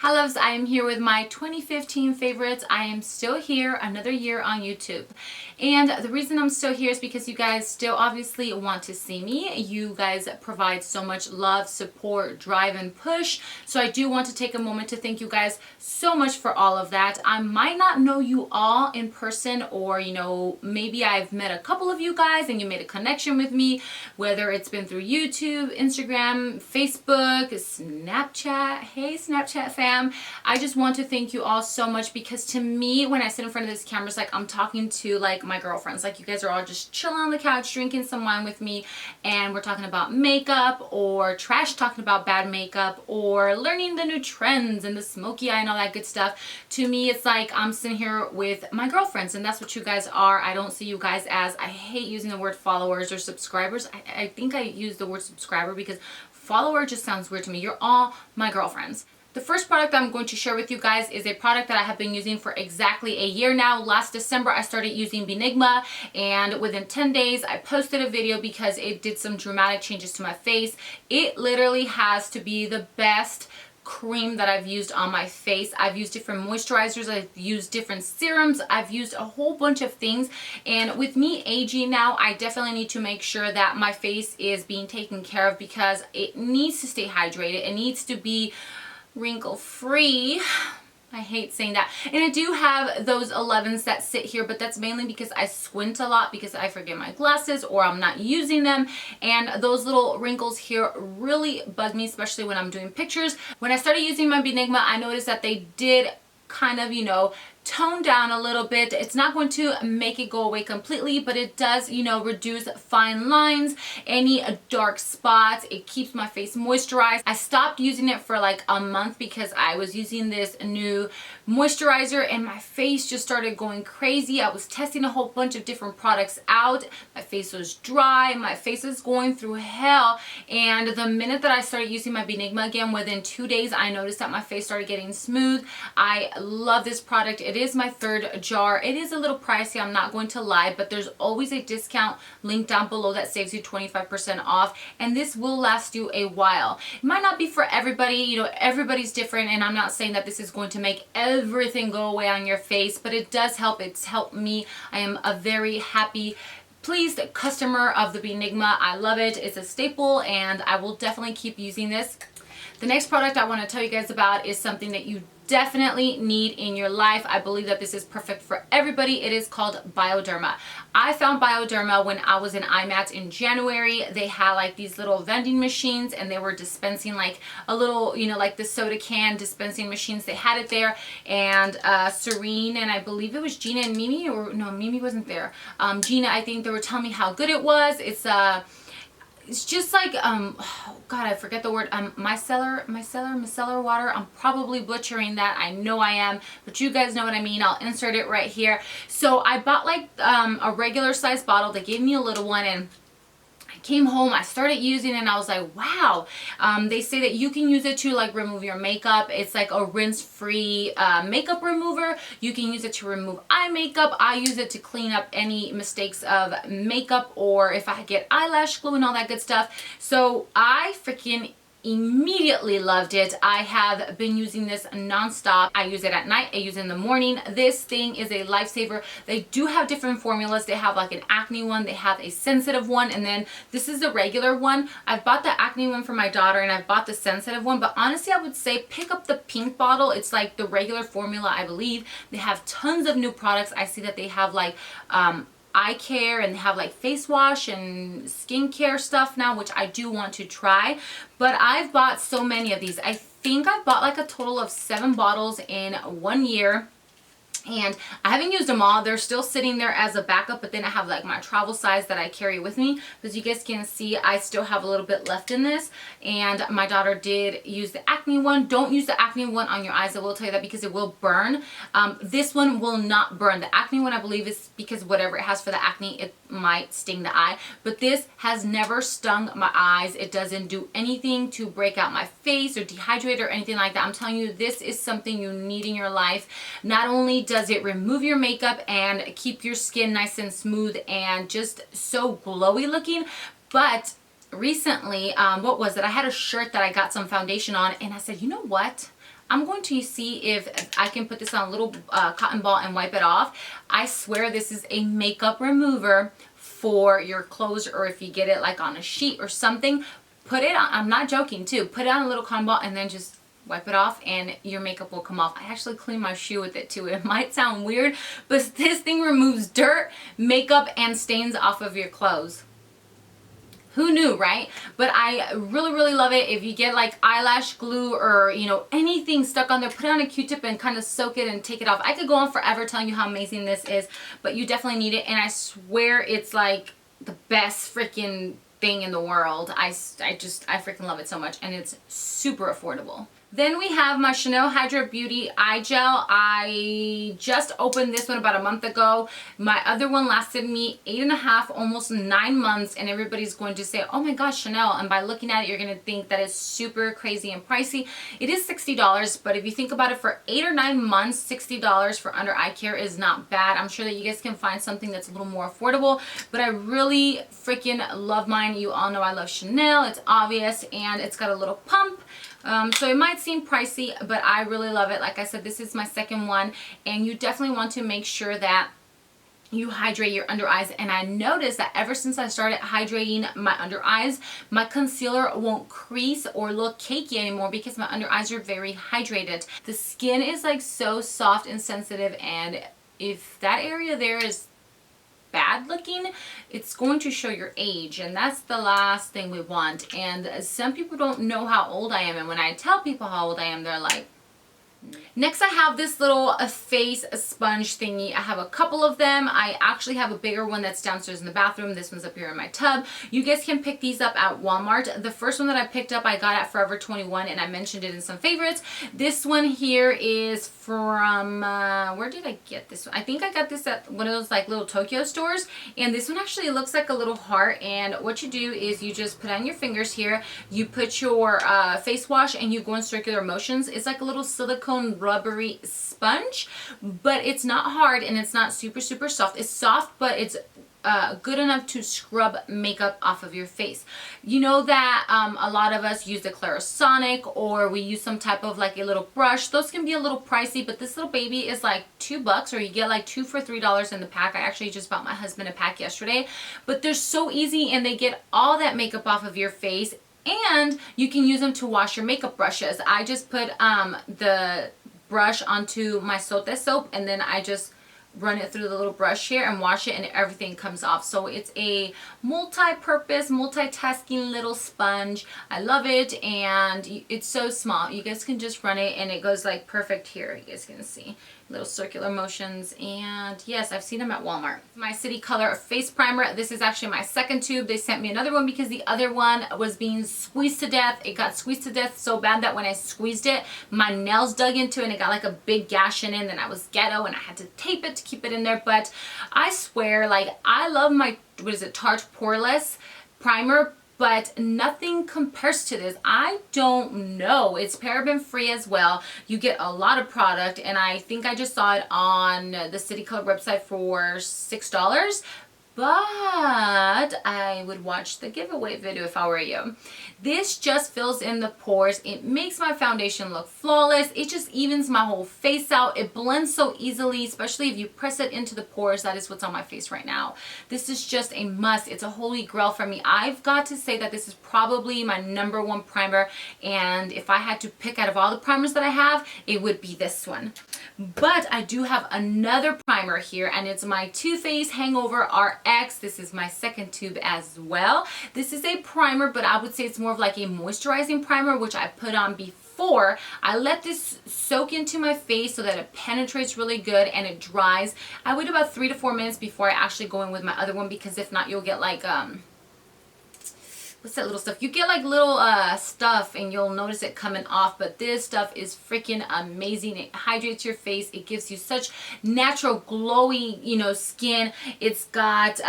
Hi loves, I am here with my 2015 favorites. I am still here, another year on YouTube. And the reason I'm still here is because you guys still obviously want to see me. You guys provide so much love, support, drive, and push. So I do want to take a moment to thank you guys so much for all of that. I might not know you all in person, or maybe I've met a couple of you guys and you made a connection with me, whether it's been through YouTube, Instagram, Facebook, Snapchat. Hey Snapchat fam. I just want to thank you all so much, because to me, when I sit in front of this camera, it's like I'm talking to like my girlfriends. Like you guys are all just chilling on the couch drinking some wine with me, and we're talking about makeup, or trash talking about bad makeup, or learning the new trends and the smoky eye and all that good stuff. To me, it's like I'm sitting here with my girlfriends, and that's what you guys are. I don't see you guys as, I hate using the word followers or subscribers. I think I use the word subscriber because follower just sounds weird to me. You're all my girlfriends. The first product I'm going to share with you guys is a product that I have been using for exactly a year now. Last December, I started using Beenigma, and within 10 days, I posted a video because it did some dramatic changes to my face. It literally has to be the best cream that I've used on my face. I've used different moisturizers, I've used different serums, I've used a whole bunch of things, and with me aging now, I definitely need to make sure that my face is being taken care of, because it needs to stay hydrated. It needs to be wrinkle free. I hate saying that. And I do have those 11s that sit here, but that's mainly because I squint a lot because I forget my glasses or I'm not using them. And those little wrinkles here really bug me, especially when I'm doing pictures. When I started using my Beenigma, I noticed that they did kind of, tone down a little bit. It's not going to make it go away completely, but it does, reduce fine lines, any dark spots. It keeps my face moisturized. I stopped using it for like a month because I was using this new moisturizer and my face just started going crazy. I was testing a whole bunch of different products out. My face was dry. My face is going through hell. And the minute that I started using my Beenigma again, within 2 days, I noticed that my face started getting smooth. I love this product. It is my third jar. It is a little pricey, I'm not going to lie, but there's always a discount link down below that saves you 25% off, and this will last you a while. It might not be for everybody, everybody's different, and I'm not saying that this is going to make everything go away on your face, but it does help. It's helped me. I am a very happy, pleased customer of the Beenigma. I love it. It's a staple, and I will definitely keep using this. The next product I want to tell you guys about is something that you definitely need in your life. I believe that this is perfect for everybody. It is called Bioderma. I found Bioderma when I was in IMATS in January. They had like these little vending machines, and they were dispensing like a little, like the soda can dispensing machines. They had it there, and Serene and I believe it was Gina and Mimi, or no, Mimi wasn't there. Gina, I think they were telling me how good it was. It's just like, oh God, I forget the word, micellar water. I'm probably butchering that. I know I am, but you guys know what I mean. I'll insert it right here. So I bought like a regular size bottle. They gave me a little one, and came home, I started using it, and I was like, wow. They say that you can use it to like remove your makeup. It's like a rinse-free makeup remover. You can use it to remove eye makeup. I use it to clean up any mistakes of makeup, or if I get eyelash glue and all that good stuff. So I freaking immediately loved it. I have been using this non-stop. I use it at night, I use it in the morning. This thing is a lifesaver. They do have different formulas. They have like an acne one, they have a sensitive one, and then this is the regular one. I've bought the acne one for my daughter, and I've bought the sensitive one, but honestly I would say pick up the pink bottle. It's like the regular formula, I believe. They have tons of new products. I see that they have like eye care, and they have like face wash and skincare stuff now, which I do want to try. But I've bought so many of these. I think I've bought like a total of 7 bottles in 1 year. And I haven't used them all. They're still sitting there as a backup, but then I have like my travel size that I carry with me. As you guys can see, I still have a little bit left in this, and my daughter did use the acne one. Don't use the acne one on your eyes, I will tell you that, because it will burn. This one will not burn. The acne one, I believe, is because whatever it has for the acne, it might sting the eye, but this has never stung my eyes. It doesn't do anything to break out my face or dehydrate or anything like that. I'm telling you, this is something you need in your life. Not only does it remove your makeup and keep your skin nice and smooth and just so glowy looking, but recently, what was it? I had a shirt that I got some foundation on, and I said, you know what? I'm going to see if I can put this on a little cotton ball and wipe it off. I swear this is a makeup remover for your clothes, or if you get it like on a sheet or something, put it on, I'm not joking too, put it on a little cotton ball and then just wipe it off and your makeup will come off. I actually clean my shoe with it too. It might sound weird, but this thing removes dirt, makeup, and stains off of your clothes. Who knew, right? But I really, really love it. If you get like eyelash glue or, you know, anything stuck on there, put it on a Q-tip and kind of soak it and take it off. I could go on forever telling you how amazing this is, but you definitely need it. And I swear it's like the best freaking thing in the world. I freaking love it so much, and it's super affordable. Then we have my Chanel Hydra Beauty Eye Gel. I just opened this one about a month ago. My other one lasted me 8.5, almost 9 months, and everybody's going to say, oh my gosh, Chanel. And by looking at it, you're going to think that it's super crazy and pricey. It is $60, but if you think about it, for 8 or 9 months, $60 for under eye care is not bad. I'm sure that you guys can find something that's a little more affordable, but I really freaking love mine. You all know I love Chanel. It's obvious, and it's got a little pump. So it might seem pricey, but I really love it. Like I said, this is my second one, and you definitely want to make sure that you hydrate your under eyes. And I noticed that ever since I started hydrating my under eyes, my concealer won't crease or look cakey anymore because my under eyes are very hydrated. The skin is like so soft and sensitive, and if that area there is bad looking, it's going to show your age, and that's the last thing we want. And some people don't know how old I am, and when I tell people how old I am, they're like, next I have this little face sponge thingy. I have a couple of them. I actually have a bigger one that's downstairs in the bathroom. This one's up here in my tub. You guys can pick these up at Walmart. The first one that I picked up I got at Forever 21, and I mentioned it in some favorites. This one here is from, where did I get this one? I think I got this at one of those like little Tokyo stores, and this one actually looks like a little heart. And what you do is you just put on your fingers here, you put your face wash, and you go in circular motions. It's like a little silicone rubbery sponge, but it's not hard and it's not super soft. It's soft, but it's good enough to scrub makeup off of your face. You know that a lot of us use the Clarisonic, or we use some type of like a little brush. Those can be a little pricey, but this little baby is like $2, or you get like 2 for $3 in the pack. I actually just bought my husband a pack yesterday, but they're so easy, and they get all that makeup off of your face. And you can use them to wash your makeup brushes. I just put the brush onto my Sote soap, and then I just run it through the little brush here and wash it, and everything comes off. So it's a multi-purpose, multitasking little sponge. I love it, and it's so small. You guys can just run it, and it goes like perfect here. You guys can see little circular motions, and yes, I've seen them at Walmart. My City Color face primer. This is actually my second tube. They sent me another one because the other one was being squeezed to death. It got squeezed to death so bad that when I squeezed it, my nails dug into it and it got like a big gash in it, and then I was ghetto and I had to tape it to keep it in there. But I swear, like, I love my, what is it, Tarte Poreless primer, but nothing compares to this. I don't know. It's paraben free as well. You get a lot of product, and I think I just saw it on the City Color website for $6. But I would watch the giveaway video if I were you. This just fills in the pores. It makes my foundation look flawless. It just evens my whole face out. It blends so easily, especially if you press it into the pores. That is what's on my face right now. This is just a must. It's a holy grail for me. I've got to say that this is probably my #1 primer, and if I had to pick out of all the primers that I have, it would be this one. But I do have another primer here, and it's my Too Faced Hangover RX. This is my second tube as well. This is a primer, but I would say it's more of like a moisturizing primer, which I put on before. I let this soak into my face so that it penetrates really good and it dries. I wait about 3 to 4 minutes before I actually go in with my other one, because if not, you'll get like what's that little stuff? You get like little stuff, and you'll notice it coming off. But this stuff is freaking amazing. It hydrates your face. It gives you such natural glowy, you know, skin. It's got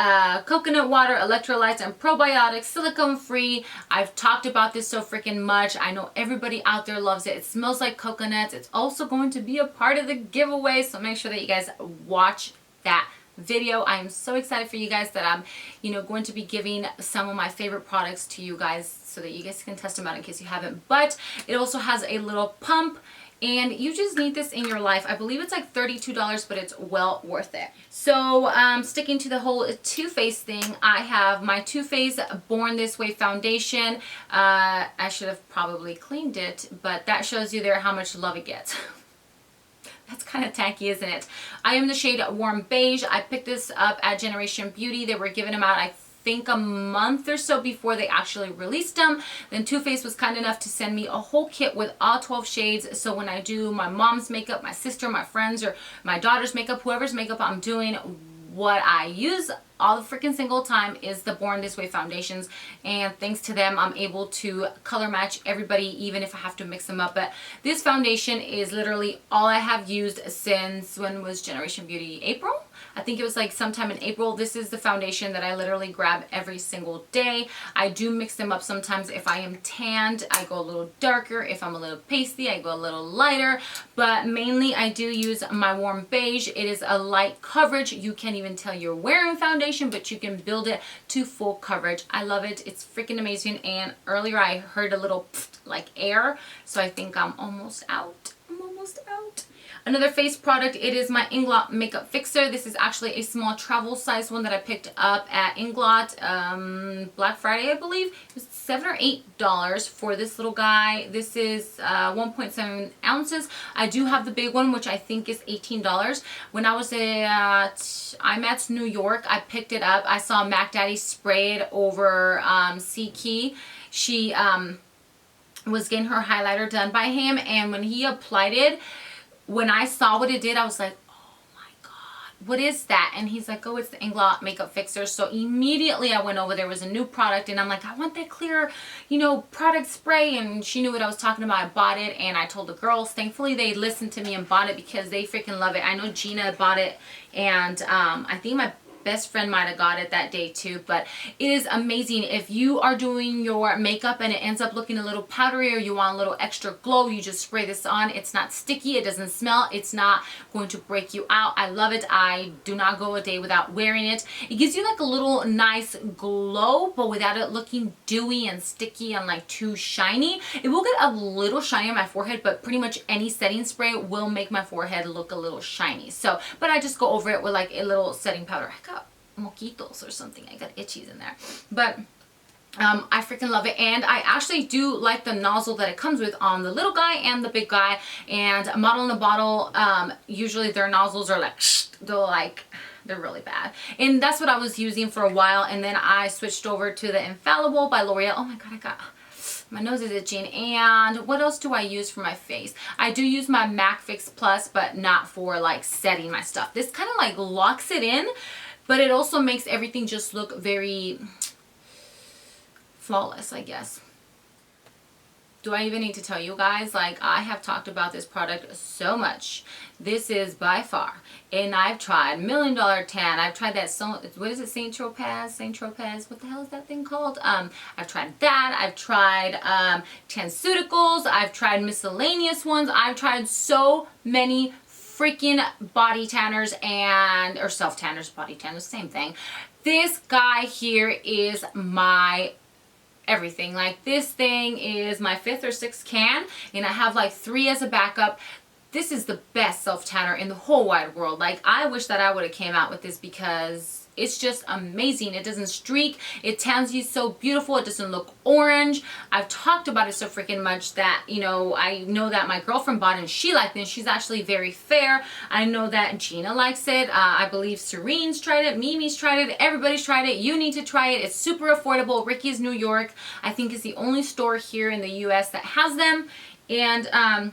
coconut water, electrolytes, and probiotics, silicone free. I've talked about this so freaking much. I know everybody out there loves it. It smells like coconuts. It's also going to be a part of the giveaway, so make sure that you guys watch that video. I am so excited for you guys that I'm, you know, going to be giving some of my favorite products to you guys so that you guys can test them out in case you haven't. But it also has a little pump, and you just need this in your life. I believe it's like $32, but it's well worth it. So sticking to the whole Too Faced thing, I have my Too Faced Born This Way foundation. I should have probably cleaned it, but that shows you there how much love it gets. That's kind of tacky, isn't it? I am the shade Warm Beige. I picked this up at Generation Beauty. They were giving them out, I think, a month or so before they actually released them. Then Too Faced was kind enough to send me a whole kit with all 12 shades. So when I do my mom's makeup, my sister, my friends, or my daughter's makeup, whoever's makeup I'm doing, what I use all the freaking single time is the Born This Way foundations, and thanks to them I'm able to color match everybody even if I have to mix them up. But this foundation is literally all I have used since, when was Generation Beauty? April? I think it was like sometime in April. This is the foundation that I literally grab every single day. I do mix them up sometimes. If I am tanned, I go a little darker. If I'm a little pasty, I go a little lighter. But mainly I do use my Warm Beige. It is a light coverage. You can't even tell you're wearing foundation, but you can build it to full coverage. I love it. It's freaking amazing. And earlier I heard a little like air, so I think I'm almost out. I'm almost out. Another face product, it is my Inglot Makeup Fixer. This is actually a small travel size one that I picked up at Inglot Black Friday, I believe. It was $7 or $8 for this little guy. This is 1.7 ounces. I do have the big one, which I think is $18. When I was at IMATS New York, I picked it up. I saw Mac Daddy spray it over C-Key. She was getting her highlighter done by him, and when he applied it, when I saw what it did, I was like, oh my God, what is that? And he's like, oh, it's the Inglot Makeup Fixer. So immediately I went over, there was a new product, and I'm like, I want that clear, you know, product spray. And she knew what I was talking about. I bought it, and I told the girls. Thankfully, they listened to me and bought it because they freaking love it. I know Gina bought it, and I think my best friend might have got it that day too. But it is amazing. If you are doing your makeup and it ends up looking a little powdery, or you want a little extra glow, you just spray this on. It's not sticky, it doesn't smell, it's not going to break you out. I love it. I do not go a day without wearing it. It gives you like a little nice glow, but without it looking dewy and sticky and like too shiny. It will get a little shiny on my forehead, but pretty much any setting spray will make my forehead look a little shiny. So, but I just go over it with like a little setting powder. I got moquitos or something. I got itchies in there. But I freaking love it. And I actually do like the nozzle that it comes with on the little guy and the big guy. And Model in a Bottle, usually their nozzles are like, they're really bad. And that's what I was using for a while. And then I switched over to the Infallible by L'Oreal. Oh my God, my nose is itching. And what else do I use for my face? I do use my MAC Fix Plus, but not for like setting my stuff. This kind of like locks it in, but it also makes everything just look very flawless, I guess. Do I even need to tell you guys? Like, I have talked about this product so much. This is by far, and I've tried $1 Million Tan. I've tried that, what is it, Saint Tropez? What the hell is that thing called? I've tried that. I've tried Tanceuticals. I've tried miscellaneous ones. I've tried so many freaking body tanners or self tanners, body tanners, same thing. This guy here is my everything. Like, this thing is my 5th or 6th can, and I have like 3 as a backup. This is the best self tanner in the whole wide world. Like, I wish that I would have came out with this because it's just amazing. It doesn't streak. It tans you so beautiful. It doesn't look orange. I've talked about it so freaking much that, you know, I know that my girlfriend bought it and she liked it. She's actually very fair. I know that Gina likes it. I believe Serene's tried it. Mimi's tried it. Everybody's tried it. You need to try it. It's super affordable. Ricky's New York, I think, is the only store here in the US that has them. And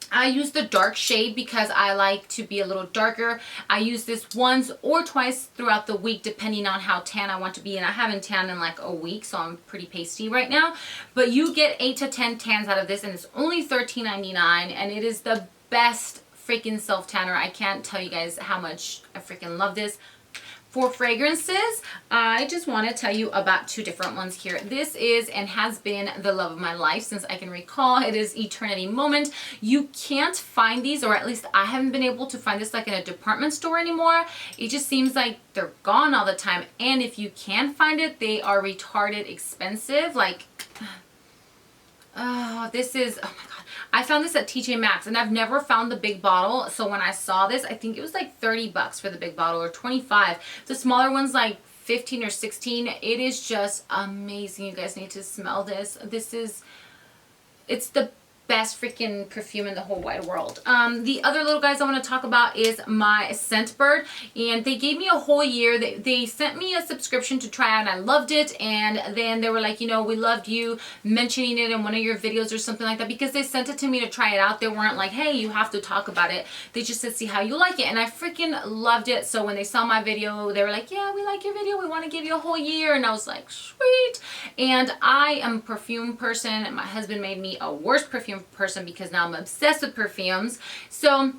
I use the dark shade because I like to be a little darker. I use this once or twice throughout the week depending on how tan I want to be, and I haven't tanned in like a week, so I'm pretty pasty right now. But you get 8 to 10 tans out of this, and it's only $13.99, and it is the best freaking self tanner. I can't tell you guys how much I freaking love this. For fragrances, I just want to tell you about 2 different ones here. This is and has been the love of my life since I can recall. It is Eternity Moment. You can't find these, or at least I haven't been able to find this like in a department store anymore. It just seems like they're gone all the time. And if you can find it, they are retarded expensive. Like, oh, this is, oh my God. I found this at TJ Maxx, and I've never found the big bottle. So when I saw this, I think it was like 30 bucks for the big bottle, or 25. The smaller one's like 15 or 16. It is just amazing. You guys need to smell this. It's the best freaking perfume in the whole wide world. The other little guys I want to talk about is my Scentbird, and they gave me a whole year. They sent me a subscription to try out, and I loved it. And then they were like, you know, we loved you mentioning it in one of your videos or something like that, because they sent it to me to try it out. They weren't like, hey, you have to talk about it. They just said, see how you like it. And I freaking loved it. So when they saw my video, they were like, yeah, we like your video, we want to give you a whole year. And I was like, sweet. And I am a perfume person, and my husband made me a worse perfume person because now I'm obsessed with perfumes. So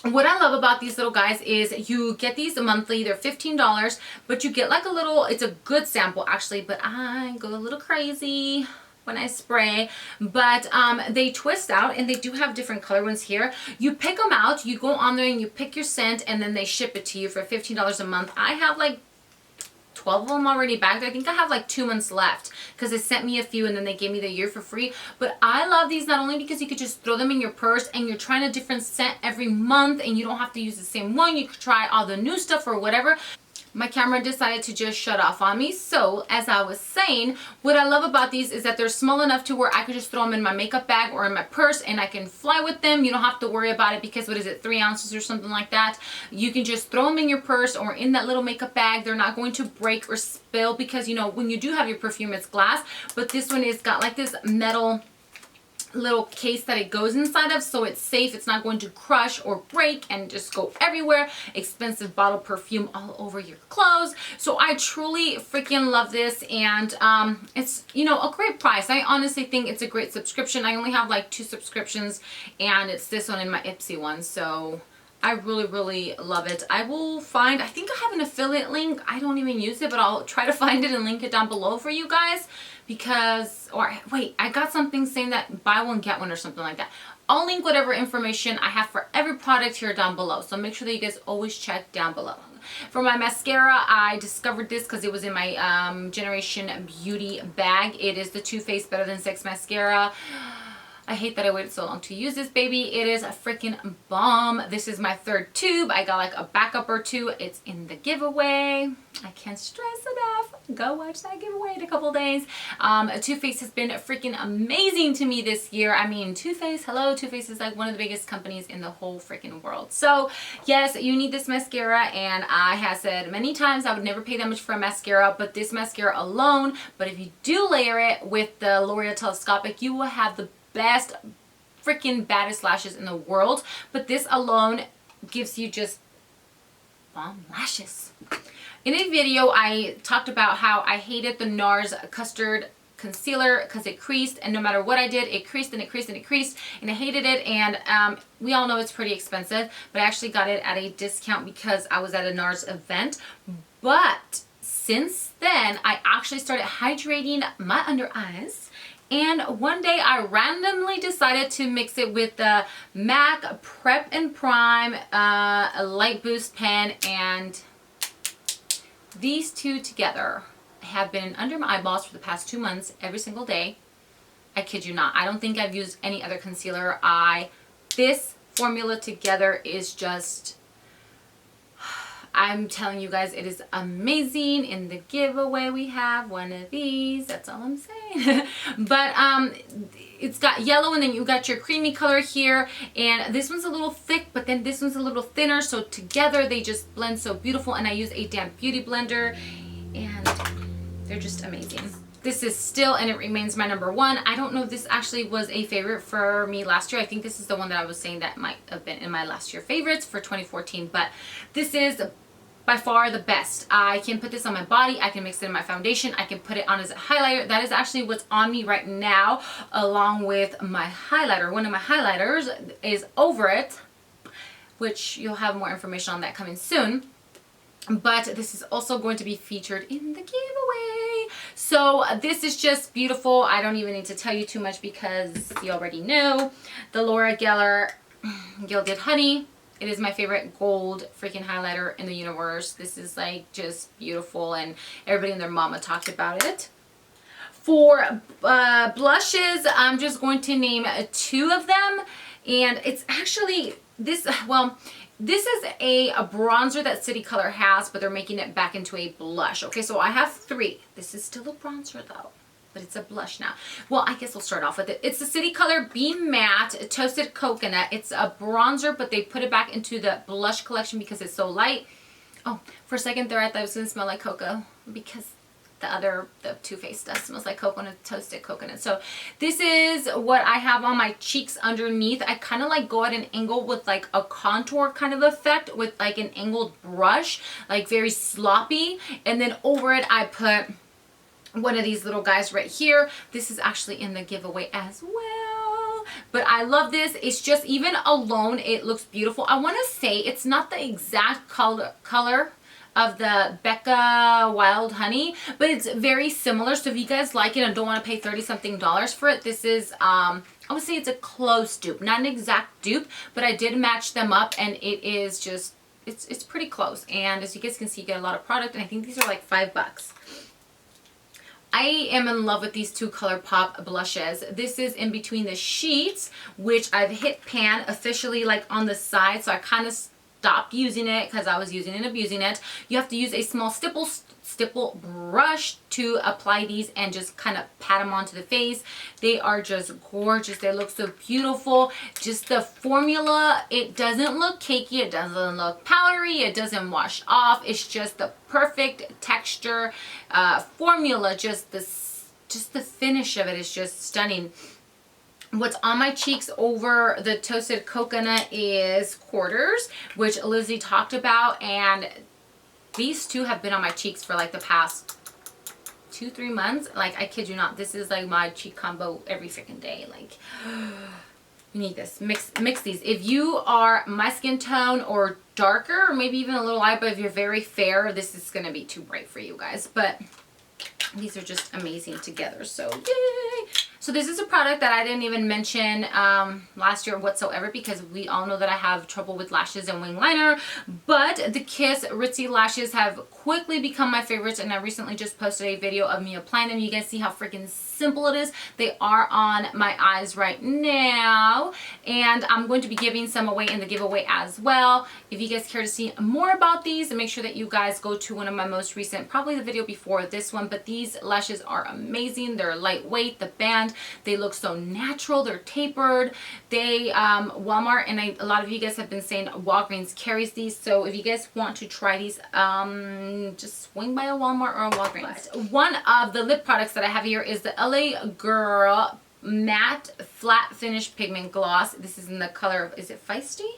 what I love about these little guys is you get these monthly. They're $15, but you get like a little, it's a good sample actually, but I go a little crazy when I spray. But they twist out, and they do have different color ones here. You pick them out, you go on there and you pick your scent, and then they ship it to you for $15 a month. I have like 12 of them already bagged. I think I have like 2 months left because they sent me a few and then they gave me the year for free. But I love these not only because you could just throw them in your purse and you're trying a different scent every month and you don't have to use the same one. You could try all the new stuff or whatever. My camera decided to just shut off on me. So as I was saying, what I love about these is that they're small enough to where I could just throw them in my makeup bag or in my purse and I can fly with them. You don't have to worry about it because, what is it, 3 ounces or something like that. You can just throw them in your purse or in that little makeup bag. They're not going to break or spill because, you know, when you do have your perfume, it's glass. But this one is got like this metal little case that it goes inside of, so it's safe. It's not going to crush or break and just go everywhere. Expensive bottle perfume all over your clothes. So I truly freaking love this, and it's, you know, a great price. I honestly think it's a great subscription. I only have like 2 subscriptions, and it's this one and my Ipsy one, so I really love it. I will find, I think I have an affiliate link. I don't even use it, but I'll try to find it and link it down below for you guys, because, or wait, I got something saying that buy one get one or something like that. I'll link whatever information I have for every product here down below, so make sure that you guys always check down below. For my mascara, I discovered this because it was in my Generation Beauty bag. It is the Too Faced Better Than Sex mascara. I hate that I waited so long to use this baby. It is a freaking bomb. This is my 3rd tube. I got like a backup or 2. It's in the giveaway. I can't stress enough. Go watch that giveaway in a couple days. Too Faced has been freaking amazing to me this year. I mean, Too Faced, hello. Too Faced is like one of the biggest companies in the whole freaking world. So yes, you need this mascara, and I have said many times I would never pay that much for a mascara, but this mascara alone, but if you do layer it with the L'Oreal Telescopic, you will have the best freaking baddest lashes in the world. But this alone gives you just bomb lashes. In a video I talked about how I hated the Nars Custard Concealer because it creased, and no matter what I did, it creased and it creased and it creased, and I hated it. And we all know it's pretty expensive, but I actually got it at a discount because I was at a Nars event. But since then I actually started hydrating my under eyes. And one day I randomly decided to mix it with the MAC Prep and Prime Light Boost Pen, and these two together have been under my eyeballs for the past 2 months every single day. I kid you not. I don't think I've used any other concealer. This formula together is just, I'm telling you guys, it is amazing. In the giveaway we have one of these, that's all I'm saying. But it's got yellow, and then you got your creamy color here, and this one's a little thick, but then this one's a little thinner, so together they just blend so beautiful. And I use a damp beauty blender, and they're just amazing. This is still, and it remains, my number 1. I don't know if this actually was a favorite for me last year. I think this is the one that I was saying that might have been in my last year favorites for 2014, but this is by far the best. I can put this on my body. I can mix it in my foundation. I can put it on as a highlighter. That is actually what's on me right now, along with my highlighter. One of my highlighters is over it, which you'll have more information on that coming soon. But this is also going to be featured in the giveaway. So this is just beautiful. I don't even need to tell you too much because you already know. The Laura Geller Gilded Honey. It is my favorite gold freaking highlighter in the universe. This is like just beautiful, and everybody and their mama talked about it. For blushes, I'm just going to name 2 of them. And it's actually this, well, this is a bronzer that City Color has, but they're making it back into a blush. Okay, so I have 3. This is still a bronzer though, but it's a blush now. Well, I guess we'll start off with it. It's the City Color Be Matte Toasted Coconut. It's a bronzer, but they put it back into the blush collection because it's so light. Oh, for a second there I thought it was going to smell like cocoa because the Too Faced stuff smells like coconut, toasted coconut. So this is what I have on my cheeks underneath. I kind of like go at an angle with like a contour kind of effect with like an angled brush, like very sloppy. And then over it, I put one of these little guys right here. This is actually in the giveaway as well. But I love this. It's just, even alone, it looks beautiful. I want to say it's not the exact color of the Becca Wild Honey, but it's very similar. So if you guys like it and don't want to pay $30-something for it, this is I would say it's a close dupe, not an exact dupe, but I did match them up, and it is just, it's pretty close. And as you guys can see, you get a lot of product, and I think these are like $5. I am in love with these 2 ColourPop blushes. This is in between the sheets, which I've hit pan officially like on the side, so I kind of stopped using it because I was using and abusing it. You have to use a small stipple brush to apply these and just kind of pat them onto the face. They are just gorgeous. They look so beautiful. Just the formula, it doesn't look cakey, it doesn't look powdery, it doesn't wash off. It's just the perfect texture formula. Just the finish of it is just stunning. What's on my cheeks over the toasted coconut is quarters, which Lizzie talked about, and these 2 have been on my cheeks for like the past 2-3 months. Like, I kid you not, this is like my cheek combo every freaking day. Like, you need this. Mix these. If you are my skin tone or darker, or maybe even a little light, but if you're very fair, this is going to be too bright for you guys. But these are just amazing together, so yay! So this is a product that I didn't even mention last year whatsoever, because we all know that I have trouble with lashes and wing liner. But the Kiss Ritzy lashes have quickly become my favorites, and I recently just posted a video of me applying them. You guys see how freaking simple it is. They are on my eyes right now, and I'm going to be giving some away in the giveaway as well. If you guys care to see more about these, make sure that you guys go to one of my most recent, probably the video before this one, but these lashes are amazing. They're lightweight, the band, they look so natural, they're tapered. They Walmart, and a lot of you guys have been saying Walgreens carries these, so if you guys want to try these, just swing by a Walmart or a Walgreens. But one of the lip products that I have here is the LA Girl Matte Flat Finish Pigment Gloss. This is in the color, is it Feisty?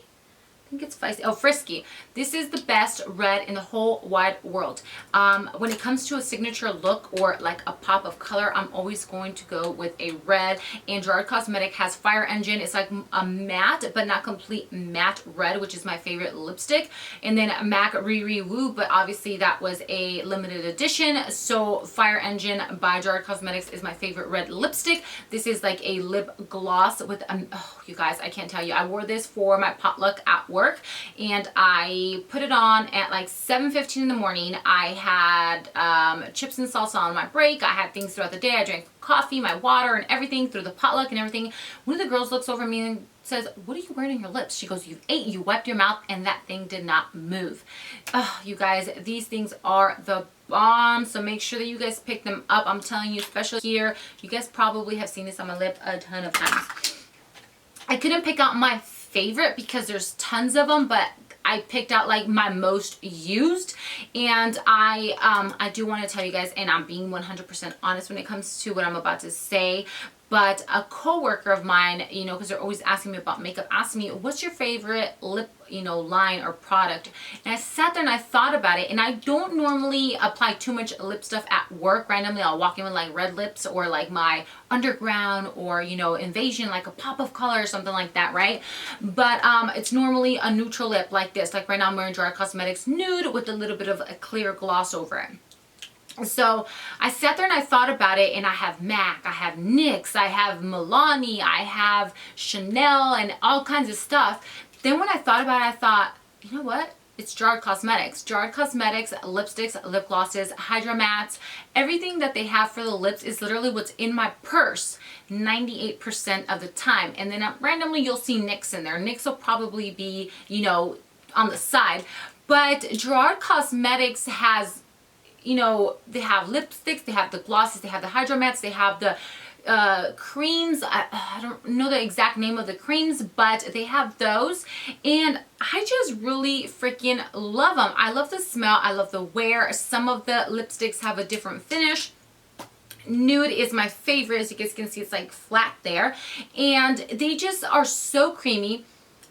I think it's Feisty. Oh, Frisky. This is the best red in the whole wide world. When it comes to a signature look or like a pop of color, I'm always going to go with a red. And Gerard Cosmetics has Fire Engine. It's like a matte, but not complete matte red, which is my favorite lipstick. And then MAC Riri Woo, but obviously that was a limited edition. So Fire Engine by Gerard Cosmetics is my favorite red lipstick. This is like a lip gloss with, oh, you guys, I can't tell you. I wore this for my potluck at work, and I put it on at like 7:15 in the morning. I had chips and salsa on my break. I had things throughout the day. I drank coffee, my water, and everything through the potluck and everything. One of the girls looks over at me and says, "What are you wearing on your lips?" She goes, "You ate, you wiped your mouth, and that thing did not move." Oh, you guys, these things are the bomb. So make sure that you guys pick them up. I'm telling you, especially here, you guys probably have seen this on my lip a ton of times. I couldn't pick out my favorite because there's tons of them, but I picked out like my most used, and I do want to tell you guys, and I'm being 100% honest when it comes to what I'm about to say, but a coworker of mine, you know, because they're always asking me about makeup, asked me, "What's your favorite lip, you know, line or product?" And I sat there and I thought about it, and I don't normally apply too much lip stuff at work. Randomly, I'll walk in with like red lips or like my Underground or, you know, Invasion, like a pop of color or something like that, right? But it's normally a neutral lip like this. Like right now I'm wearing Gerard Cosmetics Nude with a little bit of a clear gloss over it. So I sat there and I thought about it, and I have MAC, I have NYX, I have Milani, I have Chanel, and all kinds of stuff. Then when I thought about it, I thought, you know what? it's Gerard Cosmetics. Gerard Cosmetics lipsticks, lip glosses, Hydra mattes, everything that they have for the lips is literally what's in my purse 98% of the time. And then randomly you'll see NYX in there. NYX will probably be, you know, on the side. But Gerard Cosmetics has, you know, they have lipsticks, they have the glosses, they have the Hydra mattes, they have the creams. I don't know the exact name of the creams, but they have those, and I just really freaking love them. I love the smell, I love the wear. Some of the lipsticks have a different finish. Nude is my favorite. As you guys can see, it's like flat there, and they just are so creamy.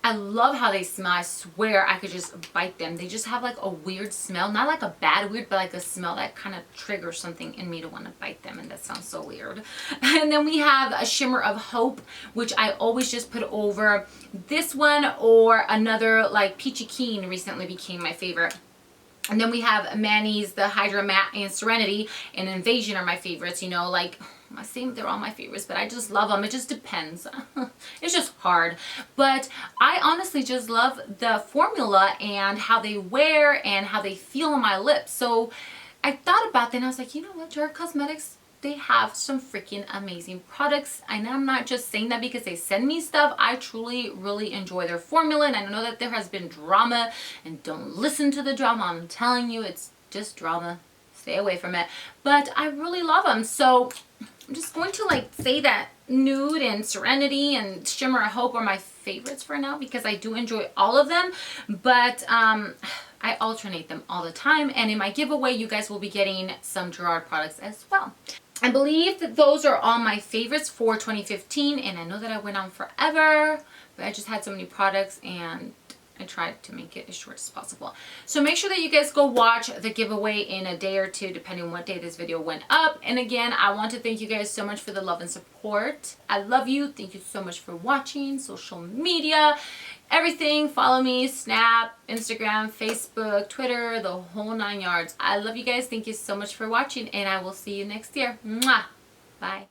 I love how they smell. I swear I could just bite them. They just have like a weird smell. Not like a bad weird, but like a smell that kind of triggers something in me to want to bite them. And that sounds so weird. And then we have a Shimmer of Hope, which I always just put over this one or another, like Peachy Keen recently became my favorite. And then we have Manny's, the Hydra Matte, and Serenity and Invasion are my favorites. You know, like, I say they're all my favorites, but I just love them. It just depends. It's just hard. But I honestly just love the formula and how they wear and how they feel on my lips. So I thought about that and I was like, you know what, Gerard Cosmetics, they have some freaking amazing products. And I'm not just saying that because they send me stuff. I truly, really enjoy their formula. And I know that there has been drama, and don't listen to the drama. I'm telling you, it's just drama. Stay away from it. But I really love them. So I'm just going to like say that Nude and Serenity and Shimmer of Hope are my favorites for now because I do enjoy all of them. But I alternate them all the time. And in my giveaway, you guys will be getting some Gerard products as well. I believe that those are all my favorites for 2015, and I know that I went on forever, but I just had so many products and I tried to make it as short as possible. So make sure that you guys go watch the giveaway in a day or two, depending on what day this video went up. And again, I want to thank you guys so much for the love and support. I love you. Thank you so much for watching. Social media, everything. Follow me, Snap, Instagram, Facebook, Twitter, the whole 9 yards. I love you guys. Thank you so much for watching, and I will see you next year. Mwah! Bye.